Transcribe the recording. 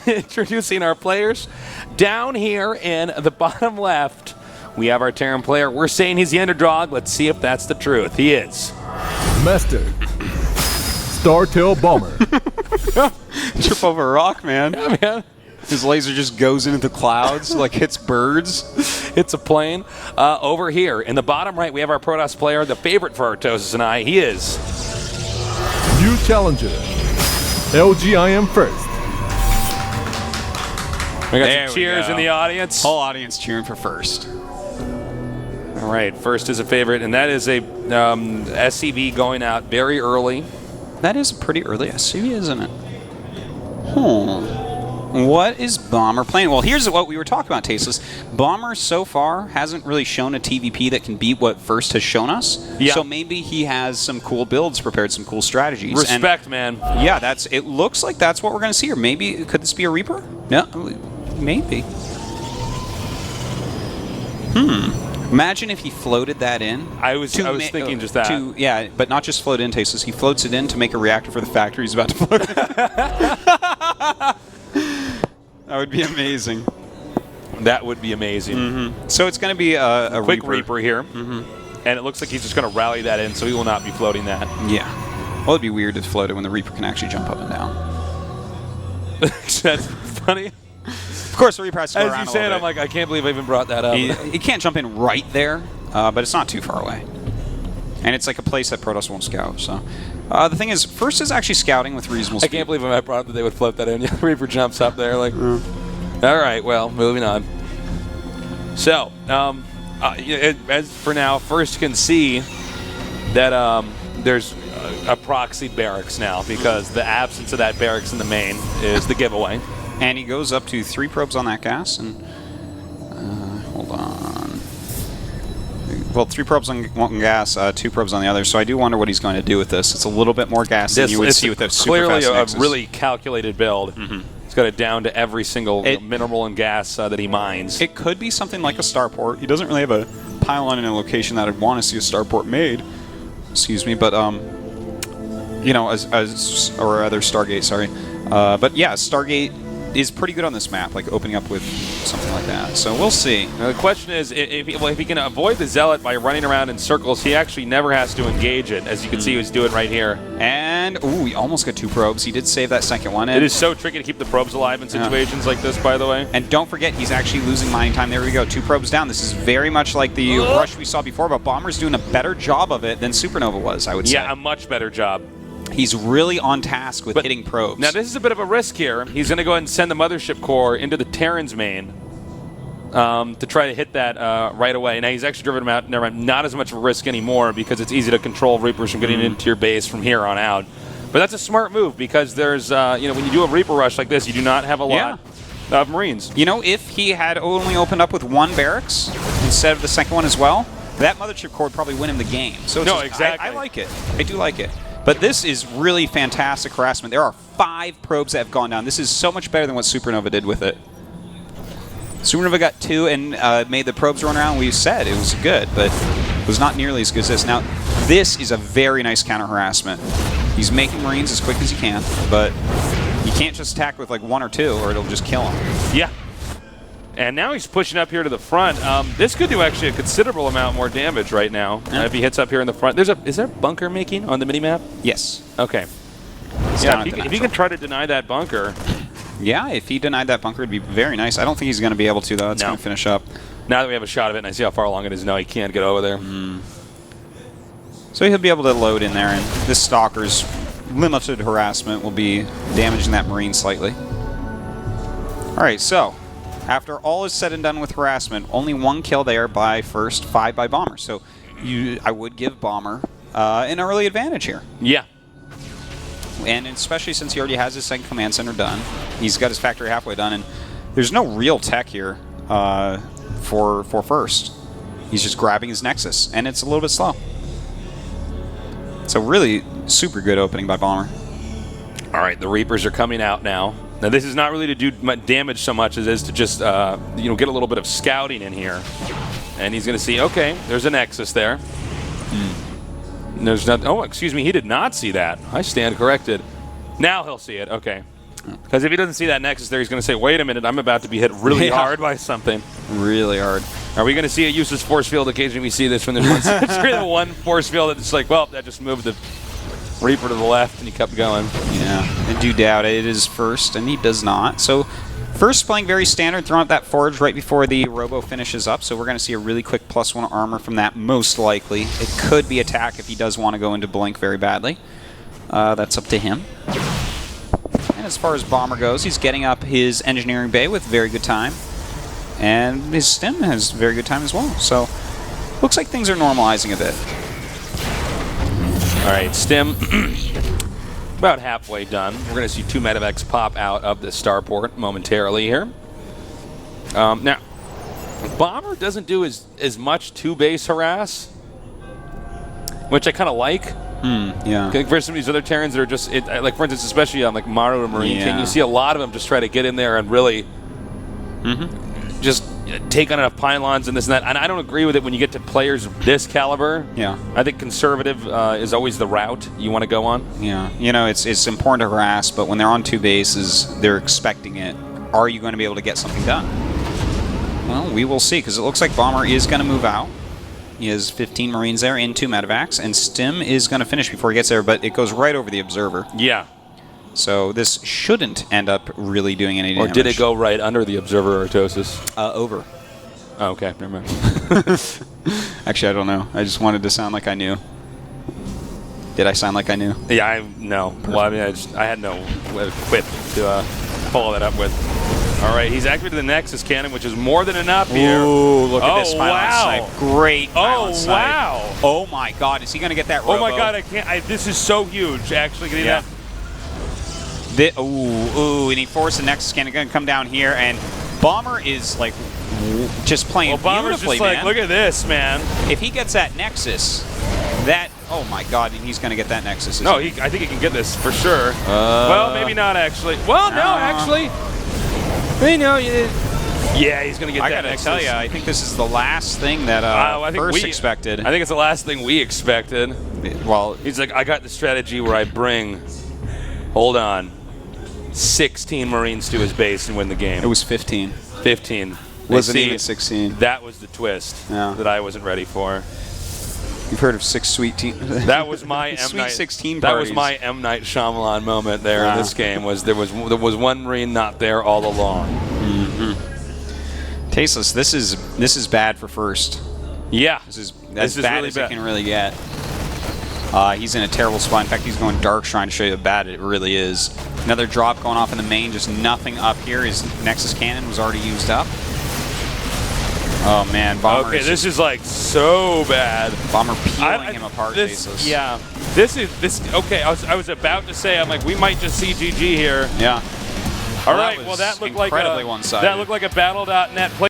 introducing our players. Down here in the bottom left, we have our Terran player. We're saying he's the underdog. Let's see if that's the truth. He is. Master. Startail Bomber. Trip over a rock, man. Yeah, man. His laser just goes into the clouds, like hits birds. It's a plane. Over here, in the bottom right, we have our Protoss player, the favorite for Artosis and I. He is. New challenger. LGIM first. We got There some we cheers go. in the audience. Whole audience cheering for first. All right, first is a favorite, and that is a SCV going out very early. That is a pretty early SCV, isn't it? What is Bomber playing? Well, here's what we were talking about, Tasteless. Bomber so far hasn't really shown a TVP that can beat what First has shown us. Yeah. So maybe he has some cool builds prepared, some cool strategies. Respect, and man. yeah, it looks like that's what we're going to see here. Maybe, could this be a Reaper? No, maybe. Imagine if he floated that in. I was thinking just that. Yeah, but not just float in, Tasteless. He floats it in to make a reactor for the factory he's about to float in. That would be amazing. That would be amazing. So it's going to be a Quick Reaper here. And it looks like he's just going to rally that in, so he will not be floating that. Yeah. Well, it'd be weird to float it when the Reaper can actually jump up and down. That's funny. Of course, the Reaper has to go As around you a say it, little I'm like, I can't believe I even brought that up. bit. He can't jump in right there, but it's not too far away. And it's like a place that Protoss won't scout. So the thing is, First is actually scouting with reasonable speed. I can't believe I brought up that they would float that in. The Reaper jumps up there like, all right, well, moving on. So, as for now, First can see that there's a proxy barracks now because the absence of that barracks in the main is the giveaway. And he goes up to 3 probes on that gas, and hold on. Well, 3 probes on one gas, 2 probes on the other. So I do wonder what he's going to do with this. It's a little bit more gas than you would see with a super clearly fast a Nexus. really calculated build. He's got it down to every single mineral and gas that he mines. It could be something like a starport. He doesn't really have a pylon in a location that I'd want to see a starport made. Excuse me, but you know, or other Stargate. Sorry, but yeah, Stargate is pretty good on this map, like opening up with something like that. So we'll see. Now the question is, if he can avoid the Zealot by running around in circles, he actually never has to engage it, as you can see he was doing right here. And, ooh, he almost got 2 probes. He did save that second one. It is so tricky to keep the probes alive in situations like this, by the way. And don't forget, he's actually losing mining time. There we go, 2 probes down. This is very much like the rush we saw before, but Bomber's doing a better job of it than Supernova was, I would say. Yeah, a much better job. He's really on task with hitting probes. Now, this is a bit of a risk here. He's going to go ahead and send the Mothership Core into the Terran's main to try to hit that right away. Now, he's actually driven him out. Never mind, not as much of a risk anymore because it's easy to control Reapers from getting into your base from here on out. But that's a smart move because there's, when you do a Reaper rush like this, you do not have a lot of Marines. You know, if he had only opened up with 1 barracks instead of the second one as well, that Mothership Core would probably win him the game. So it's exactly. I like it. I do like it. But this is really fantastic harassment. There are 5 probes that have gone down. This is so much better than what Supernova did with it. Supernova got 2 and made the probes run around. We said it was good, but it was not nearly as good as this. Now, this is a very nice counter-harassment. He's making Marines as quick as he can, but you can't just attack with like 1 or 2 or it'll just kill him. Yeah. And now he's pushing up here to the front. This could do actually a considerable amount more damage right now if he hits up here in the front. Is there bunker making on the minimap? Yes. Okay. Yeah, if he can try to deny that bunker. Yeah, if he denied that bunker, it'd be very nice. I don't think he's going to be able to, though. It's going to finish up. Now that we have a shot of it and I see how far along it is, no, he can't get over there. So he'll be able to load in there, and this Stalker's limited harassment will be damaging that Marine slightly. All right, so after all is said and done with harassment, only 1 kill there by First, 5 by Bomber. So I would give Bomber an early advantage here. Yeah. And especially since he already has his second command center done. He's got his factory halfway done, and there's no real tech here for First. He's just grabbing his Nexus, and it's a little bit slow. So really super good opening by Bomber. All right, the Reapers are coming out now. Now this is not really to do damage so much as it is to just get a little bit of scouting in here. And he's going to see, okay, there's a Nexus there. There's not. Oh, excuse me, he did not see that. I stand corrected. Now he'll see it. Okay. Because if he doesn't see that Nexus there, he's going to say, wait a minute, I'm about to be hit really hard by something. Really hard. Are we going to see a useless force field? Occasionally we see this when there's one force field that's like, well, that just moved the Reaper to the left, and he kept going. Yeah, I do doubt it is first, and he does not. So first playing very standard, throwing up that forge right before the Robo finishes up, so we're going to see a really quick +1 armor from that, most likely. It could be attack if he does want to go into Blink very badly. That's up to him. And as far as Bomber goes, he's getting up his Engineering Bay with very good time. And his Stim has very good time as well. So looks like things are normalizing a bit. All right, Stim, about halfway done. We're going to see 2 medevacs pop out of the starport momentarily here. Now, Bomber doesn't do as much 2-base harass, which I kind of like. Yeah. For some of these other Terrans that are just, like for instance, especially on like Maru and Marine King, you see a lot of them just try to get in there and really just take on enough pylons and this and that. And I don't agree with it when you get to players of this caliber. Yeah. I think conservative is always the route you want to go on. Yeah. You know, it's important to harass, but when they're on 2 bases, they're expecting it. Are you going to be able to get something done? Well, we will see, because it looks like Bomber is going to move out. He has 15 Marines there in 2 medevacs, and Stim is going to finish before he gets there, but it goes right over the Observer. Yeah. So this shouldn't end up really doing any damage. Or did it go right under the Observer, Artosis? Over. Oh, okay, never mind. Actually, I don't know. I just wanted to sound like I knew. Did I sound like I knew? Yeah, no. Well, I mean, I had no quip to follow that up with. All right, he's activated the Nexus Cannon, which is more than enough here. Ooh, look at this pylon wow. snipe. Great pylon snipe. Wow. Oh, my God. Is he going to get that Robo? Oh, my God, I can't. This is so huge, actually. Getting that. Ooh, and he forced the Nexus Cannon going to come down here, and Bomber is, like, just playing Bomber's beautifully, just like, man. look at this, man. If he gets that Nexus, oh, my God, and he's going to get that Nexus. No, I think he can get this for sure. Well, maybe not, actually. Well, no, actually. You know, yeah, he's going to get that. I gotta Nexus. tell you, I think this is the last thing that First expected. I think it's the last thing we expected. Well, he's like, I got the strategy where I bring, hold on, 16 Marines to his base and win the game. It was 15. 15. Wasn't even 16. That was the twist that I wasn't ready for. You've heard of 6 sweet teams. That was my Sweet M. Night, 16 That parties. was my M. Night Shyamalan moment there in this game. There was one Marine not there all along. Tasteless. This is bad for first. Yeah, This is as bad really as bad. it can really get. He's in a terrible spot. In fact, he's going Dark Shrine to show you how bad it really is. Another drop going off in the main. Just nothing up here. His Nexus Cannon was already used up. Oh man, Bomber. Okay, this is like so bad. Bomber peeling him apart. Yeah, this. Okay, I was about to say, I'm like, we might just see GG here. Yeah. All right. Well, that looked like incredibly one-sided. That looked like a Battle.net play.